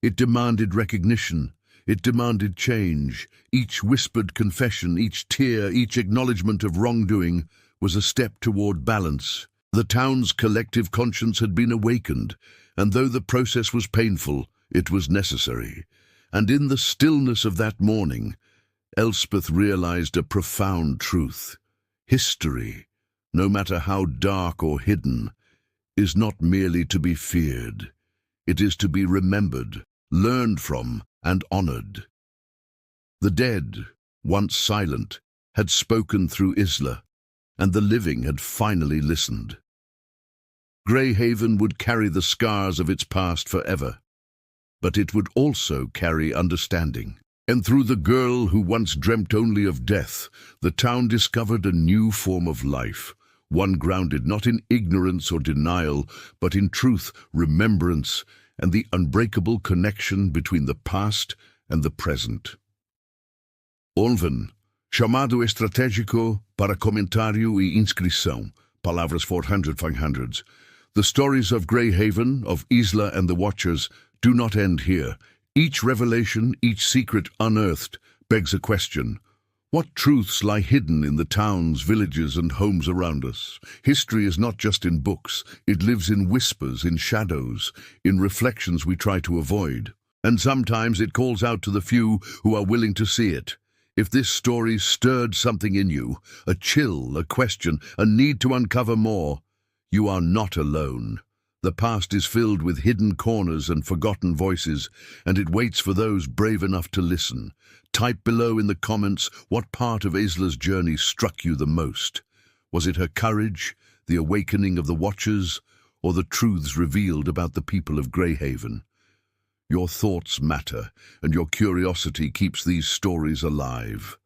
It demanded recognition. It demanded change. Each whispered confession, each tear, each acknowledgement of wrongdoing was a step toward balance. The town's collective conscience had been awakened, and though the process was painful, it was necessary. And in the stillness of that morning, Elspeth realized a profound truth. History, no matter how dark or hidden, is not merely to be feared. It is to be remembered, learned from, and honored. The dead, once silent, had spoken through Isla, and the living had finally listened. Greyhaven would carry the scars of its past forever, but it would also carry understanding. And through the girl who once dreamt only of death, the town discovered a new form of life, one grounded not in ignorance or denial, but in truth, remembrance, and the unbreakable connection between the past and the present. Olven, chamado estratégico para comentário e inscrição, palavras 400. The stories of Greyhaven, of Isla and the Watchers, do not end here. Each revelation, each secret unearthed, begs a question. What truths lie hidden in the towns, villages, and homes around us? History is not just in books. It lives in whispers, in shadows, in reflections we try to avoid. And sometimes it calls out to the few who are willing to see it. If this story stirred something in you, a chill, a question, a need to uncover more, you are not alone. The past is filled with hidden corners and forgotten voices, and it waits for those brave enough to listen. Type below in the comments what part of Isla's journey struck you the most. Was it her courage, the awakening of the Watchers, or the truths revealed about the people of Greyhaven? Your thoughts matter, and your curiosity keeps these stories alive.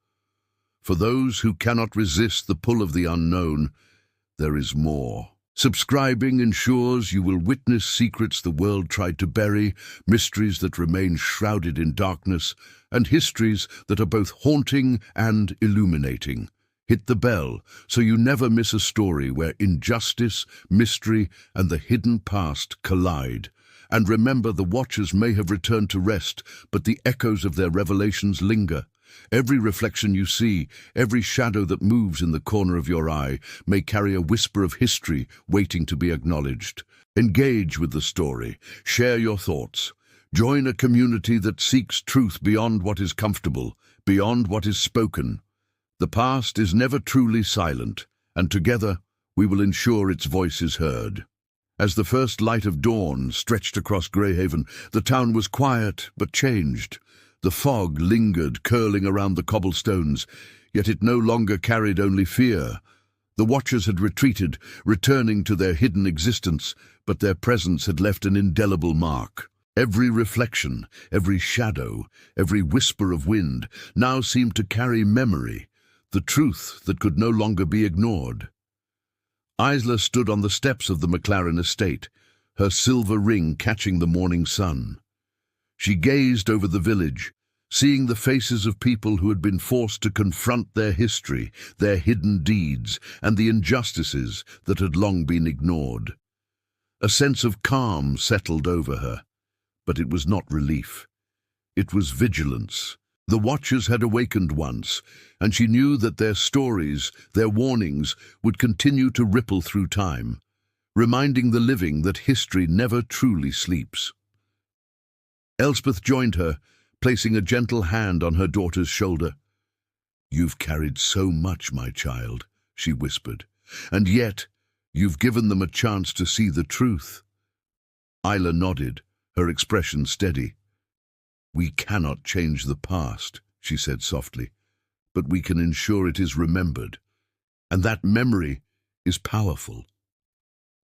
For those who cannot resist the pull of the unknown, there is more. Subscribing ensures you will witness secrets the world tried to bury, mysteries that remain shrouded in darkness, and histories that are both haunting and illuminating. Hit the bell so you never miss a story where injustice, mystery, and the hidden past collide. And remember, the Watchers may have returned to rest, but the echoes of their revelations linger. Every reflection you see, every shadow that moves in the corner of your eye, may carry a whisper of history waiting to be acknowledged. Engage with the story. Share your thoughts. Join a community that seeks truth beyond what is comfortable, beyond what is spoken. The past is never truly silent, and together we will ensure its voice is heard. As the first light of dawn stretched across Greyhaven, the town was quiet but changed. The fog lingered, curling around the cobblestones, yet it no longer carried only fear. The watchers had retreated, returning to their hidden existence, but their presence had left an indelible mark. Every reflection, every shadow, every whisper of wind now seemed to carry memory, the truth that could no longer be ignored. Isla stood on the steps of the McLaren estate, her silver ring catching the morning sun. She gazed over the village, seeing the faces of people who had been forced to confront their history, their hidden deeds, and the injustices that had long been ignored. A sense of calm settled over her, but it was not relief. It was vigilance. The Watchers had awakened once, and she knew that their stories, their warnings, would continue to ripple through time, reminding the living that history never truly sleeps. Elspeth joined her, placing a gentle hand on her daughter's shoulder. "You've carried so much, my child," she whispered, "and yet you've given them a chance to see the truth." Isla nodded, her expression steady. "We cannot change the past," she said softly, "but we can ensure it is remembered, and that memory is powerful."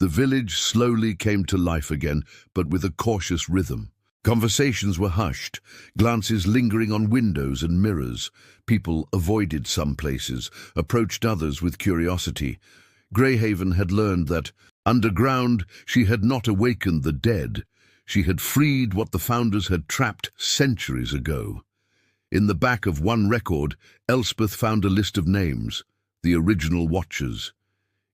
The village slowly came to life again, but with a cautious rhythm. Conversations were hushed, glances lingering on windows and mirrors. People avoided some places, approached others with curiosity. Greyhaven had learned that, underground, she had not awakened the dead. She had freed what the founders had trapped centuries ago. In the back of one record, Elspeth found a list of names, the original Watchers.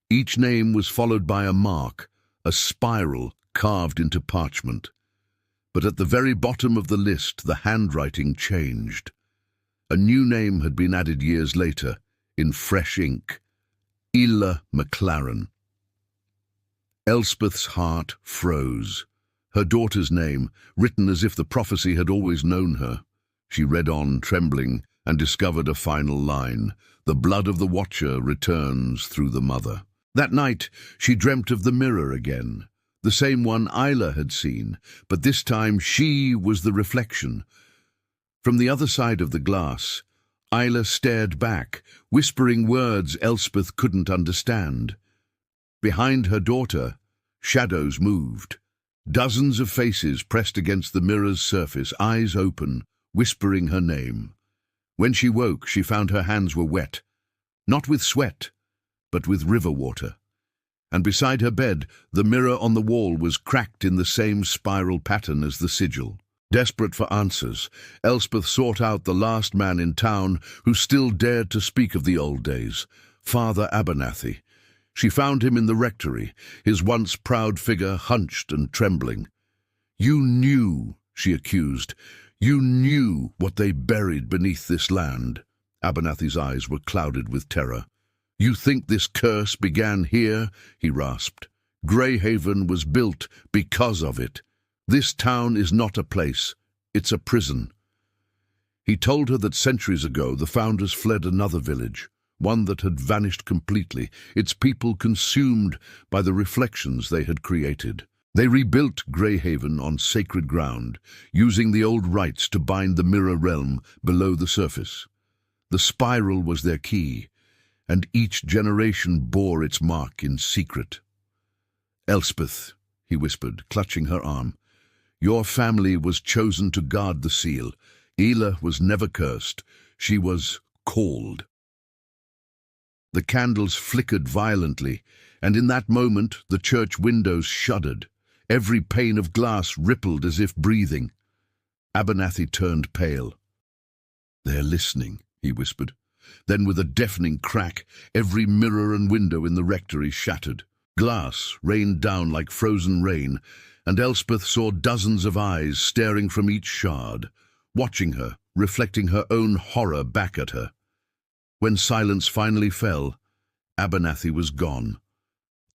Each name was followed by a mark, a spiral carved into parchment. But at the very bottom of the list, the handwriting changed. A new name had been added years later, in fresh ink: Isla McLaren. Elspeth's heart froze. Her daughter's name, written as if the prophecy had always known her. She read on, trembling, and discovered a final line: "The blood of the Watcher returns through the mother." That night, she dreamt of the mirror again. The same one Isla had seen, but this time she was the reflection. From the other side of the glass, Isla stared back, whispering words Elspeth couldn't understand. Behind her daughter, shadows moved. Dozens of faces pressed against the mirror's surface, eyes open, whispering her name. When she woke, she found her hands were wet, not with sweat, but with river water. And beside her bed, the mirror on the wall was cracked in the same spiral pattern as the sigil. Desperate for answers, Elspeth sought out the last man in town who still dared to speak of the old days, Father Abernathy. She found him in the rectory, his once proud figure hunched and trembling. "You knew," she accused, "you knew what they buried beneath this land." Abernathy's eyes were clouded with terror. "You think this curse began here?" he rasped. "Greyhaven was built because of it. This town is not a place, it's a prison." He told her that centuries ago the founders fled another village, one that had vanished completely, its people consumed by the reflections they had created. They rebuilt Greyhaven on sacred ground, using the old rites to bind the mirror realm below the surface. The spiral was their key, and each generation bore its mark in secret. "Elspeth," he whispered, clutching her arm, "your family was chosen to guard the seal. Isla was never cursed. She was called." The candles flickered violently, and in that moment the church windows shuddered. Every pane of glass rippled as if breathing. Abernathy turned pale. "They're listening," he whispered. Then with a deafening crack, every mirror and window in the rectory shattered. Glass rained down like frozen rain, and Elspeth saw dozens of eyes staring from each shard. watching her, reflecting her own horror back at her. When silence finally fell, Abernathy was gone.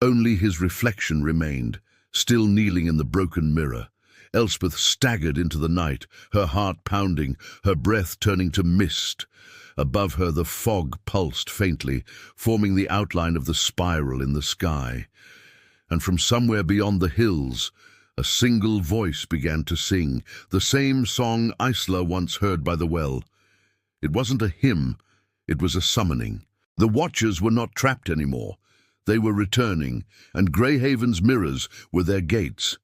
Only his reflection remained, still kneeling in the broken mirror. Elspeth staggered into the night, her heart pounding, her breath turning to mist. Above her the fog pulsed faintly, forming the outline of the spiral in the sky. And from somewhere beyond the hills, a single voice began to sing, the same song Isla once heard by the well. It wasn't a hymn, it was a summoning. The Watchers were not trapped anymore. They were returning, and Greyhaven's mirrors were their gates.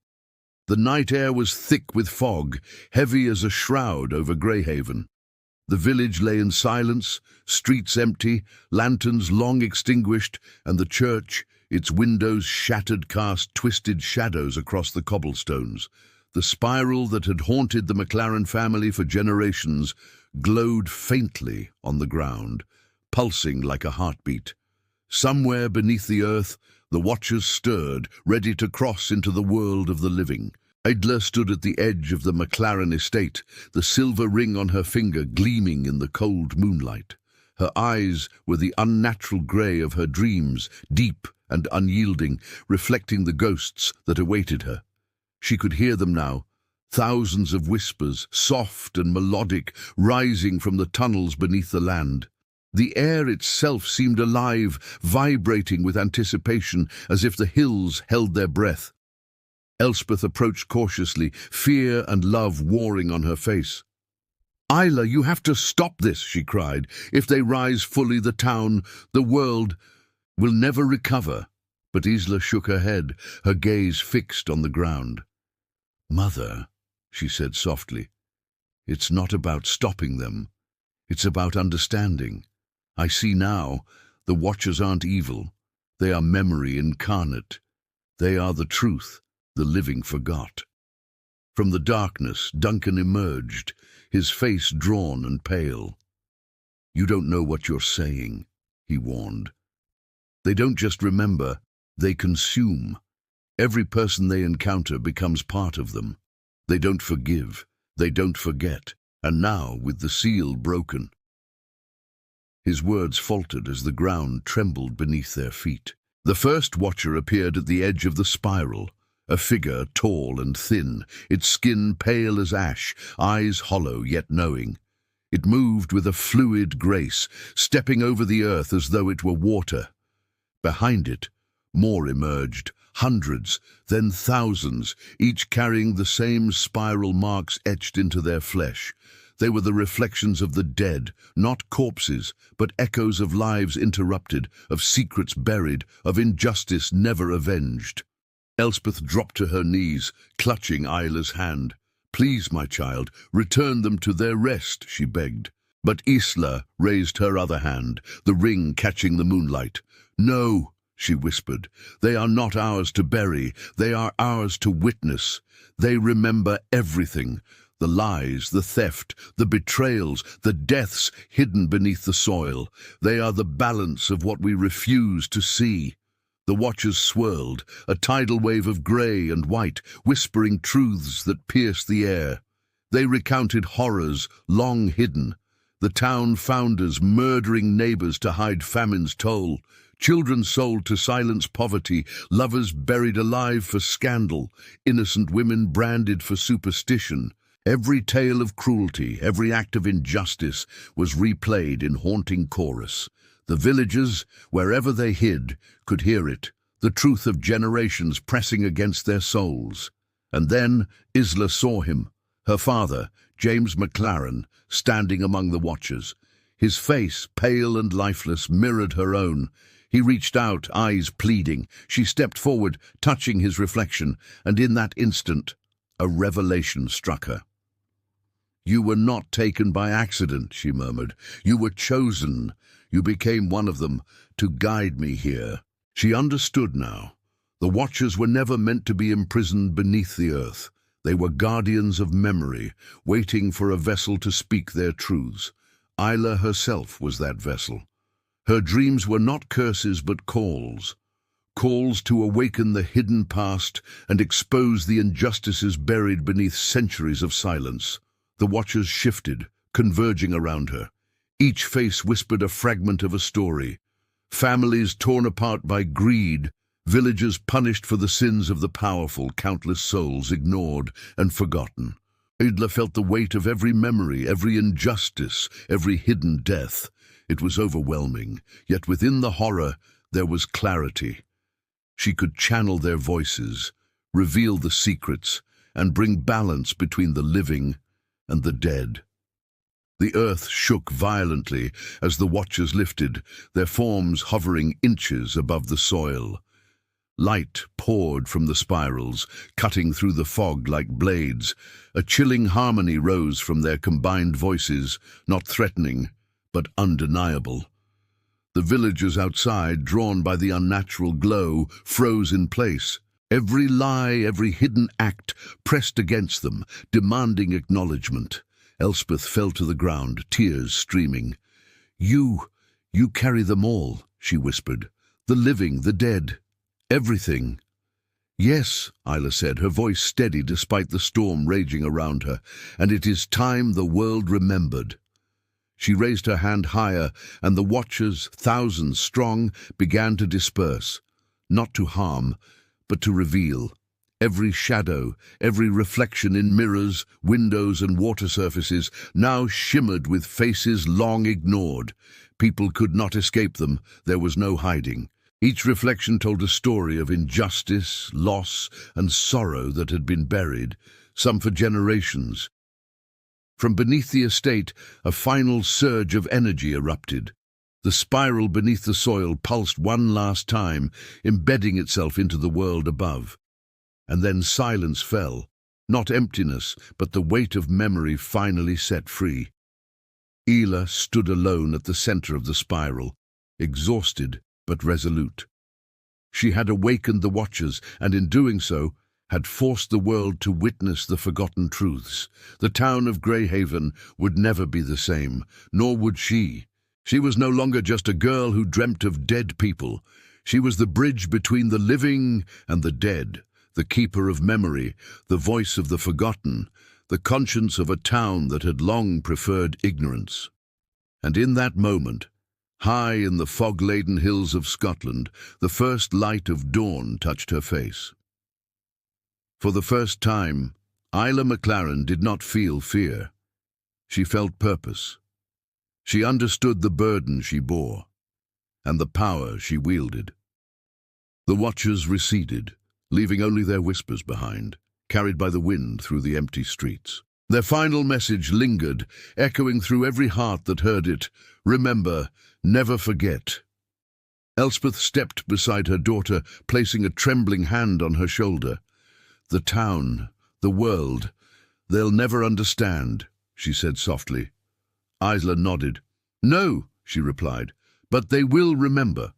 The night air was thick with fog, heavy as a shroud over Greyhaven. The village lay in silence, streets empty, lanterns long extinguished, and the church, its windows shattered, cast twisted shadows across the cobblestones. The spiral that had haunted the MacLaren family for generations glowed faintly on the ground, pulsing like a heartbeat. Somewhere beneath the earth, the Watchers stirred, ready to cross into the world of the living. Idla stood at the edge of the MacLaren estate, the silver ring on her finger gleaming in the cold moonlight. Her eyes were the unnatural grey of her dreams, deep and unyielding, reflecting the ghosts that awaited her. She could hear them now, thousands of whispers, soft and melodic, rising from the tunnels beneath the land. The air itself seemed alive, vibrating with anticipation, as if the hills held their breath. Elspeth approached cautiously, fear and love warring on her face. "Isla, you have to stop this," she cried. "If they rise fully, the town, the world, will never recover." But Isla shook her head, her gaze fixed on the ground. "Mother," she said softly, "it's not about stopping them. It's about understanding. I see now, the Watchers aren't evil. They are memory incarnate. They are the truth the living forgot." From the darkness, Duncan emerged, his face drawn and pale. "You don't know what you're saying," he warned. "They don't just remember, they consume. Every person they encounter becomes part of them. They don't forgive, they don't forget, and now, with the seal broken..." His words faltered as the ground trembled beneath their feet. The first Watcher appeared at the edge of the spiral, a figure tall and thin, its skin pale as ash, eyes hollow yet knowing. It moved with a fluid grace, stepping over the earth as though it were water. Behind it, more emerged, hundreds, then thousands, each carrying the same spiral marks etched into their flesh. They were the reflections of the dead, not corpses, but echoes of lives interrupted, of secrets buried, of injustice never avenged. Elspeth dropped to her knees, clutching Isla's hand. "Please, my child, return them to their rest," she begged. But Isla raised her other hand, the ring catching the moonlight. "No," she whispered, "they are not ours to bury, they are ours to witness. They remember everything. The lies, the theft, the betrayals, the deaths hidden beneath the soil. They are the balance of what we refuse to see." The Watchers swirled, a tidal wave of grey and white, whispering truths that pierced the air. They recounted horrors long hidden. The town founders murdering neighbours to hide famine's toll, children sold to silence poverty, lovers buried alive for scandal, innocent women branded for superstition. Every tale of cruelty, every act of injustice was replayed in haunting chorus. The villagers, wherever they hid, could hear it, the truth of generations pressing against their souls. And then Isla saw him, her father, James MacLaren, standing among the Watchers. His face, pale and lifeless, mirrored her own. He reached out, eyes pleading. She stepped forward, touching his reflection, and in that instant, a revelation struck her. "You were not taken by accident," she murmured. "You were chosen. You became one of them, to guide me here." She understood now. The Watchers were never meant to be imprisoned beneath the earth. They were guardians of memory, waiting for a vessel to speak their truths. Isla herself was that vessel. Her dreams were not curses but calls. Calls to awaken the hidden past and expose the injustices buried beneath centuries of silence. The watchers shifted, converging around her. Each face whispered a fragment of a story. Families torn apart by greed, villages punished for the sins of the powerful, countless souls ignored and forgotten. Idla felt the weight of every memory, every injustice, every hidden death. It was overwhelming, yet within the horror there was clarity. She could channel their voices, reveal the secrets, and bring balance between the living and the dead. The earth shook violently as the watchers lifted, their forms hovering inches above the soil. Light poured from the spirals, cutting through the fog like blades. A chilling harmony rose from their combined voices, not threatening, but undeniable. The villagers outside, drawn by the unnatural glow, froze in place. Every lie, every hidden act pressed against them, demanding acknowledgement. Elspeth fell to the ground, tears streaming. You carry them all," she whispered. "The living, the dead. Everything." "Yes," Isla said, her voice steady despite the storm raging around her, "and it is time the world remembered." She raised her hand higher, and the watchers, thousands strong, began to disperse, not to harm, but to reveal. Every shadow, every reflection in mirrors, windows and water surfaces now shimmered with faces long ignored. People could not escape them, there was no hiding. Each reflection told a story of injustice, loss, and sorrow that had been buried, some for generations. From beneath the estate, a final surge of energy erupted. The spiral beneath the soil pulsed one last time, embedding itself into the world above. And then silence fell, not emptiness, but the weight of memory finally set free. Ela stood alone at the center of the spiral, exhausted but resolute. She had awakened the watchers, and in doing so, had forced the world to witness the forgotten truths. The town of Greyhaven would never be the same, nor would she. She was no longer just a girl who dreamt of dead people. She was the bridge between the living and the dead, the keeper of memory, the voice of the forgotten, the conscience of a town that had long preferred ignorance. And in that moment, high in the fog-laden hills of Scotland, the first light of dawn touched her face. For the first time, Isla McLaren did not feel fear. She felt purpose. She understood the burden she bore, and the power she wielded. The watchers receded, leaving only their whispers behind, carried by the wind through the empty streets. Their final message lingered, echoing through every heart that heard it. Remember, never forget. Elspeth stepped beside her daughter, placing a trembling hand on her shoulder. The town, the world, they'll never understand, she said softly. Isla nodded. No, she replied, but they will remember.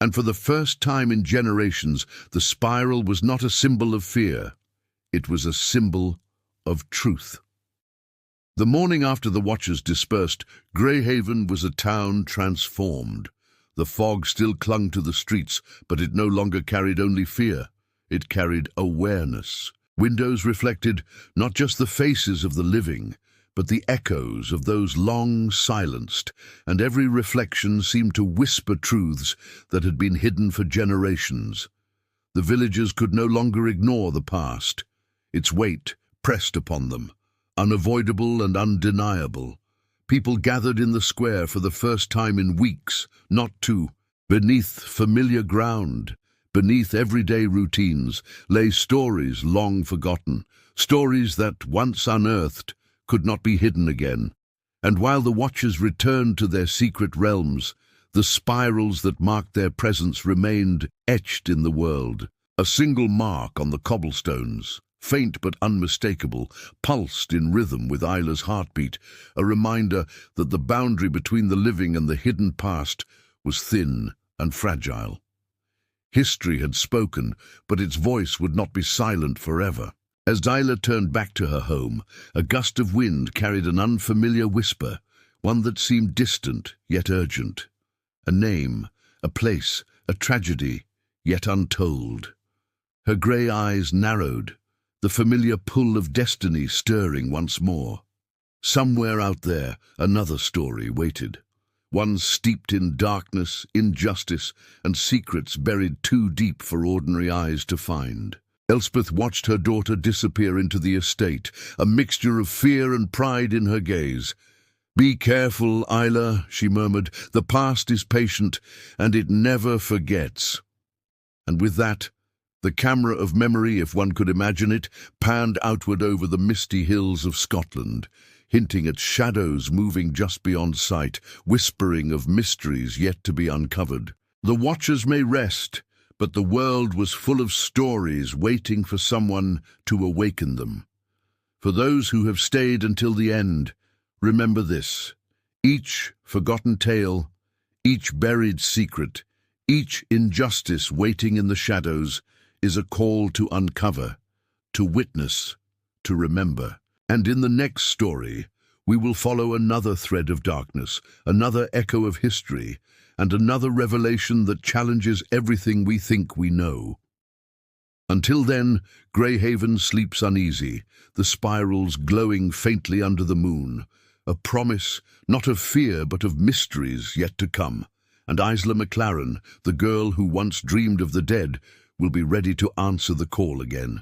And for the first time in generations, the spiral was not a symbol of fear. It was a symbol of truth. The morning after the watchers dispersed, Greyhaven was a town transformed. The fog still clung to the streets, but it no longer carried only fear. It carried awareness. Windows reflected not just the faces of the living, but the echoes of those long silenced, and every reflection seemed to whisper truths that had been hidden for generations. The villagers could no longer ignore the past. Its weight pressed upon them, unavoidable and undeniable. People gathered in the square for the first time in weeks, not beneath familiar ground. Beneath everyday routines lay stories long forgotten, stories that, once unearthed, could not be hidden again. And while the watchers returned to their secret realms, the spirals that marked their presence remained etched in the world. A single mark on the cobblestones, faint but unmistakable, pulsed in rhythm with Isla's heartbeat, a reminder that the boundary between the living and the hidden past was thin and fragile. History had spoken, but its voice would not be silent forever. As Isla turned back to her home, a gust of wind carried an unfamiliar whisper, one that seemed distant yet urgent. A name, a place, a tragedy, yet untold. Her grey eyes narrowed, the familiar pull of destiny stirring once more. Somewhere out there, another story waited. One steeped in darkness, injustice, and secrets buried too deep for ordinary eyes to find. Elspeth watched her daughter disappear into the estate, a mixture of fear and pride in her gaze. "Be careful, Isla," she murmured. "The past is patient, and it never forgets." And with that, the camera of memory, if one could imagine it, panned outward over the misty hills of Scotland, hinting at shadows moving just beyond sight, whispering of mysteries yet to be uncovered. The watchers may rest, but the world was full of stories waiting for someone to awaken them. For those who have stayed until the end, remember this: each forgotten tale, each buried secret, each injustice waiting in the shadows is a call to uncover, to witness, to remember. And in the next story, we will follow another thread of darkness, another echo of history, and another revelation that challenges everything we think we know. Until then, Greyhaven sleeps uneasy, the spirals glowing faintly under the moon, a promise not of fear but of mysteries yet to come. And Isla McLaren, the girl who once dreamed of the dead, will be ready to answer the call again.